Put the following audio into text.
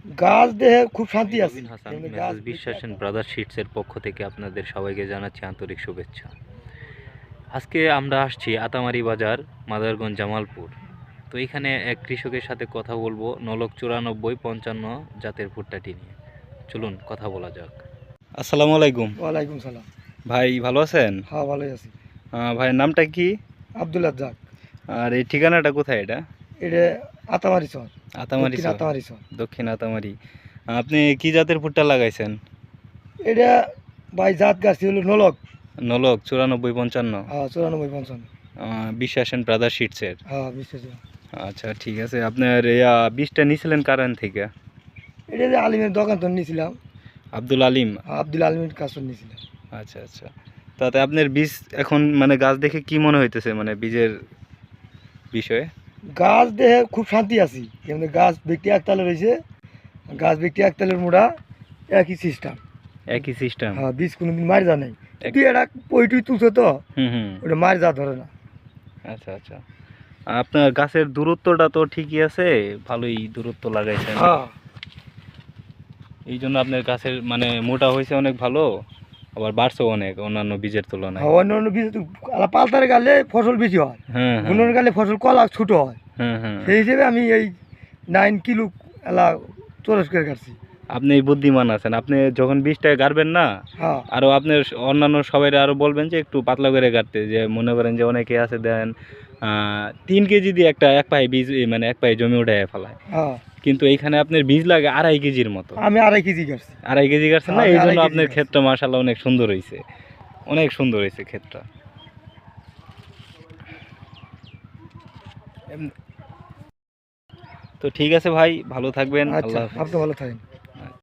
গাছ দেহে খুব শান্তি আছে। রবিন হাসান মেসেজ বিশ্বাস এন্ড ব্রাদার শিটসের পক্ষ থেকে আপনাদের সবাইকে জানাচ্ছি আন্তরিক শুভেচ্ছা। আজকে আমরা আসছি আতামারি বাজার, মাদারগঞ্জ, জামালপুর। তো এখানে এক কৃষকের সাথে কথা বলবো নলক 94-55 জাতের ভুট্টাটি নিয়ে। চলুন কথা বলা যাক। আসসালামু আলাইকুম ওয়ালাইকুম সালাম। ভাই, ভালো আছেন? হ্যাঁ, ভালোই আছি। ভাইয়ের নামটা কি? আব্দুল রাজ্জাক। আর এই ঠিকানাটা কোথায় এটা? এটা আতামারি চর, আতামারি দক্ষিণ চর, আতামারি চর। দক্ষিণ আতামারি। আপনি কি জাতের ভুট্টা লাগাইছেন? এটা ভাই জাত গাছ হলো নলক। নলক 94-55। হ্যাঁ, 94-55। বিশ্বাস এন্ড ব্রাদার শিটসের। হ্যাঁ, বিশ্বাস। আচ্ছা, ঠিক আছে। আপনার বীজটা নিয়েছিলেন কারণ থেকে? এটা যে আলিমের দোকান তো নিয়েছিলাম। আব্দুল আলিম। আব্দুল আলিমের কাছে নিয়েছিলাম। আচ্ছা আচ্ছা। তাতে আপনার বীজ এখন মানে গাছ দেখে কি মনে হইতেছে, মানে বীজের বিষয়ে? গাছ দেহে খুব শান্তি আছি। এমনি গাছ ব্যক্তি একতালে রয়েছে, গাছ ব্যক্তি একতালের মোড়া একই সিস্টেম। একই সিস্টেম। হ্যাঁ, বীজ কোনোদিন মারি যা নেই। তুই এটা পইটুই তুলছে তো, হুম। ওটা মারি যা ধরে না। আচ্ছা আচ্ছা। আপনার গাছের দূরত্বটা তো ঠিকই আছে, ভালোই দূরত্ব লাগাইছেন। হ্যাঁ, এই জন্য আপনার গাছের মানে মোটা হয়েছে অনেক ভালো, আবার বাড়ছেও অনেক অন্যান্য বীজের তুলনায়। অন্য অন্য বীজ পালতারে গালে ফসল বেশি হয়, হ্যাঁ হ্যাঁ বুনের গালে ফসল কলা ছোট হয়। হ্যাঁ। সেই হিসেবে আমি এই 9 কিলো এলা চরস করে কাটছি। আপনি বুদ্ধিমান আছেন। আপনি যখন বীজটা গাড়বেন না, হ্যাঁ, আরও আপনার অন্যান্য সবাই আরও বলবেন যে একটু পাতলা করে কাটতে। যে মনে করেন যে অনেকে আছে দেন 3 কেজি দিয়ে এক পায়ে বীজ মানে এক পায়ে জমি উঠায় ফেলায়, হ্যাঁ। কিন্তু এইখানে আপনার বীজ লাগে 2.5 কেজির মতো। আমি 2.5 কেজি কাটছি। 2.5 কেজি কাটছেন না? আমি এই 2.5 জন্য কেজি আপনার কাটছি। ক্ষেতটা মাশাআল্লাহ অনেক সুন্দর হয়েছে, অনেক সুন্দর হয়েছে ক্ষেতটা। তো ঠিক আছে ভাই, ভালো থাকবেন। আচ্ছা, আল্লাহ হাফেজ। আপনি ভালো থাকেন।